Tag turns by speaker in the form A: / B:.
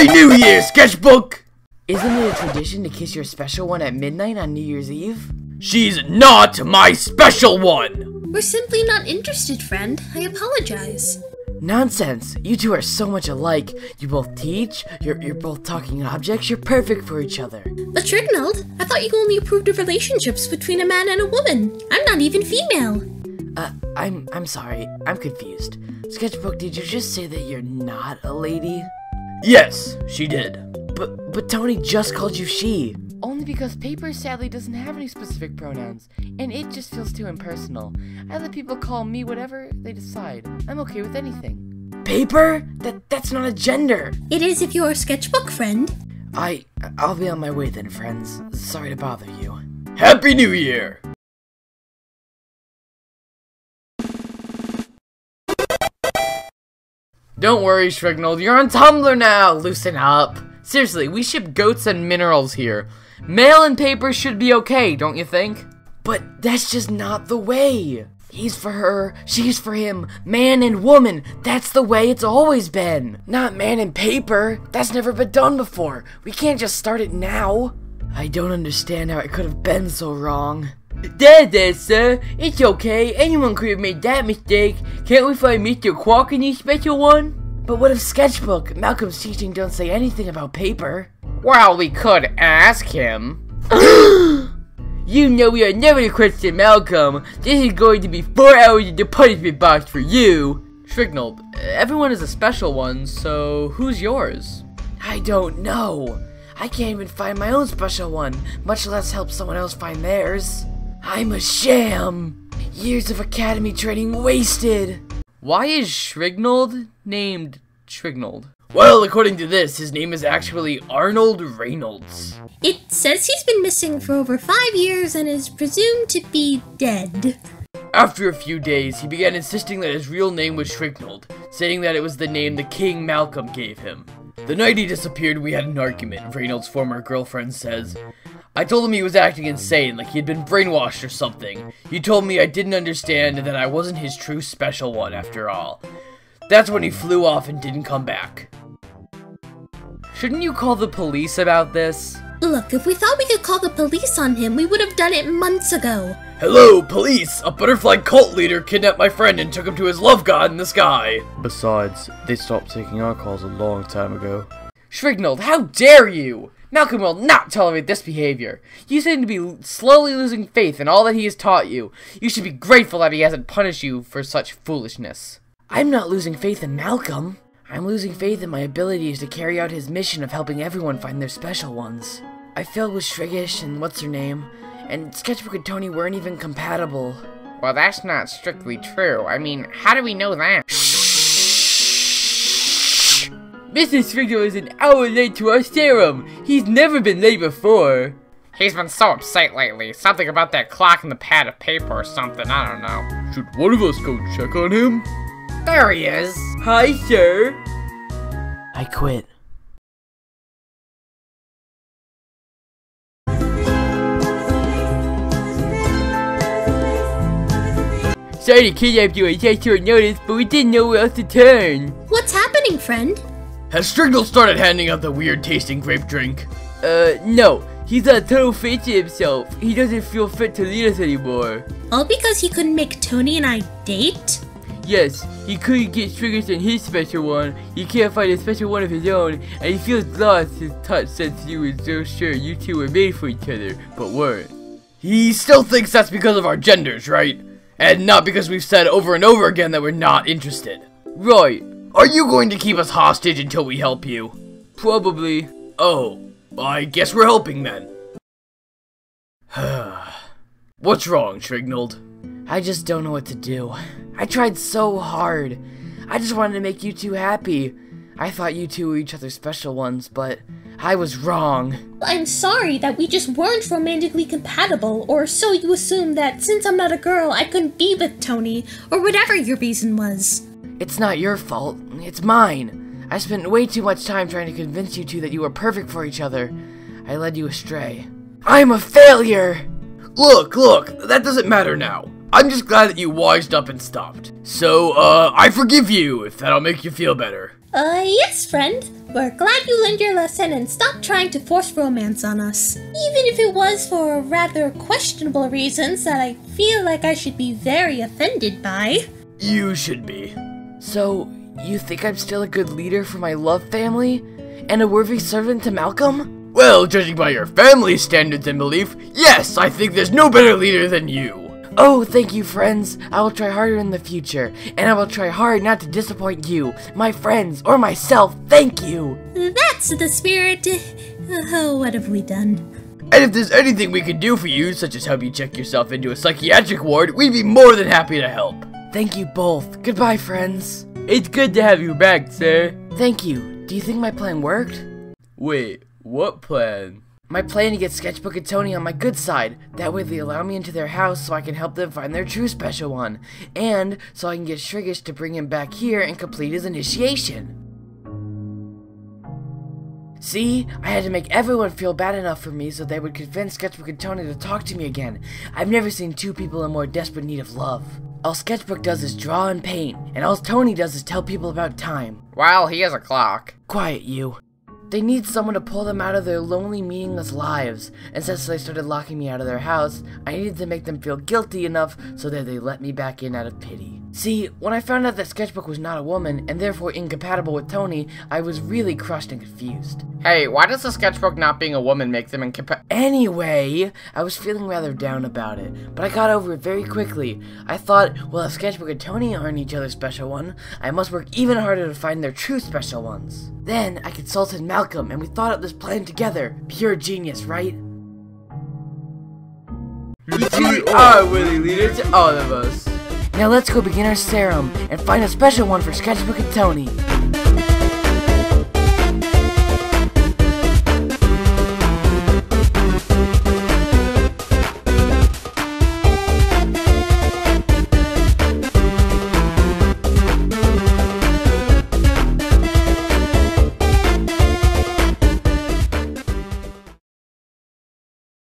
A: Happy New Year, Sketchbook! Isn't it a tradition to kiss your special one at midnight on New Year's Eve? She's not my special one!
B: We're simply not interested, friend. I apologize.
A: Nonsense! You two are so much alike. You both teach, you're both talking objects, you're perfect for each other.
B: But Reginald, I thought you only approved of relationships between a man and a woman. I'm not even female.
A: I'm sorry. I'm confused. Sketchbook, did you just say that you're not a lady? Yes, she did. But Tony just called you she. Only because paper sadly doesn't have any specific pronouns, and it just feels too impersonal. I let people call me whatever they decide. I'm okay with anything. Paper? That's not a gender.
B: It is if you're a Sketchbook friend.
A: I'll be on my way then, friends. Sorry to bother you. Happy New Year! Don't worry, Shrignald, you're on Tumblr now! Loosen up. Seriously, we ship goats and minerals here. Mail and paper should be okay, don't you think? But that's just not the way. He's for her, she's for him, man and woman. That's the way it's always been. Not man and paper. That's never been done before. We can't just start it now. I don't understand how it could have been so wrong. There, sir. It's okay. Anyone could have made that mistake. Can't we find Mr. Quark in the special one? But what if Sketchbook? Malcolm's teaching don't say anything about paper. Well, we could ask him. You know we are never to question Malcolm. This is going to be 4 hours in the punishment box for you. Shrignald, everyone is a special one, so who's yours? I don't know. I can't even find my own special one, much less help someone else find theirs. I'm a sham. Years of academy training wasted. Why is Shrignald named Shrignald? Well, according to this, his name is actually Arnold Reynolds.
B: It says he's been missing for over 5 years and is presumed to be dead.
A: After a few days, he began insisting that his real name was Shrignald, saying that it was the name the King Malcolm gave him. The night he disappeared, we had an argument, Reynolds' former girlfriend says. I told him he was acting insane, like he had been brainwashed or something. He told me I didn't understand and that I wasn't his true special one after all. That's when he flew off and didn't come back. Shouldn't you call the police about this?
B: Look, if we thought we could call the police on him, we would have done it months ago.
A: Hello, police! A butterfly cult leader kidnapped my friend and took him to his love god in the sky. Besides, they stopped taking our calls a long time ago. Shrignald, how dare you! Malcolm will not tolerate this behavior. You seem to be slowly losing faith in all that he has taught you. You should be grateful that he hasn't punished you for such foolishness. I'm not losing faith in Malcolm. I'm losing faith in my abilities to carry out his mission of helping everyone find their special ones. I failed with Shriggish and what's-her-name, and Sketchbook and Tony weren't even compatible. Well, that's not strictly true. I mean, how do we know that? Mr. Shrignald is an hour late to our serum. He's never been late before.
C: He's been so upset lately. Something about that clock and the pad of paper or something. I don't know.
A: Should one of us go check on him?
C: There he is.
A: Hi, sir. I quit. Sorry to kidnap you at such short notice, but we didn't know where else to turn.
B: What's happening, friend?
A: Has Shrignald started handing out the weird-tasting grape drink? No. He's a total fit to himself. He doesn't feel fit to lead us anymore.
B: All because he couldn't make Tony and I date?
A: Yes, he couldn't get Shriggers on his special one, he can't find a special one of his own, and he feels lost. His touch since he was so sure you two were made for each other, but weren't. He still thinks that's because of our genders, right? And not because we've said over and over again that we're not interested. Right. Are you going to keep us hostage until we help you? Probably. Oh, I guess we're helping then. What's wrong, Shrignald? I just don't know what to do. I tried so hard. I just wanted to make you two happy. I thought you two were each other's special ones, but I was wrong.
B: I'm sorry that we just weren't romantically compatible, or so you assume that since I'm not a girl, I couldn't be with Tony, or whatever your reason was.
A: It's not your fault. It's mine. I spent way too much time trying to convince you two that you were perfect for each other. I led you astray. I'm a failure! Look, that doesn't matter now. I'm just glad that you wised up and stopped. So, I forgive you, if that'll make you feel better.
B: Yes, friend. We're glad you learned your lesson and stopped trying to force romance on us. Even if it was for rather questionable reasons that I feel like I should be very offended by.
A: You should be. So, you think I'm still a good leader for my love family? And a worthy servant to Malcolm? Well, judging by your family's standards and belief, yes, I think there's no better leader than you. Oh, thank you, friends. I will try harder in the future, and I will try hard not to disappoint you, my friends, or myself. Thank you.
B: That's the spirit. Oh, what have we done?
A: And if there's anything we can do for you, such as help you check yourself into a psychiatric ward, we'd be more than happy to help. Thank you both. Goodbye, friends. It's good to have you back, sir. Thank you. Do you think my plan worked? Wait, what plan? My plan to get Sketchbook and Tony on my good side. That way they allow me into their house so I can help them find their true special one. And so I can get Shrigish to bring him back here and complete his initiation. See? I had to make everyone feel bad enough for me so they would convince Sketchbook and Tony to talk to me again. I've never seen two people in more desperate need of love. All Sketchbook does is draw and paint, and all Tony does is tell people about time.
C: Well, he has a clock.
A: Quiet, you. They need someone to pull them out of their lonely, meaningless lives, and since they started locking me out of their house, I needed to make them feel guilty enough so that they let me back in out of pity. See, when I found out that Sketchbook was not a woman, and therefore incompatible with Tony, I was really crushed and confused.
C: Hey, why does the Sketchbook not being a woman make them incompatible?
A: Anyway, I was feeling rather down about it, but I got over it very quickly. I thought, well, if Sketchbook and Tony aren't each other's special one, I must work even harder to find their true special ones. Then, I consulted Malcolm, and we thought up this plan together. Pure genius, right? You truly are worthy leader to all of us. Now let's go begin our serum, and find a special one for Sketchbook and Tony.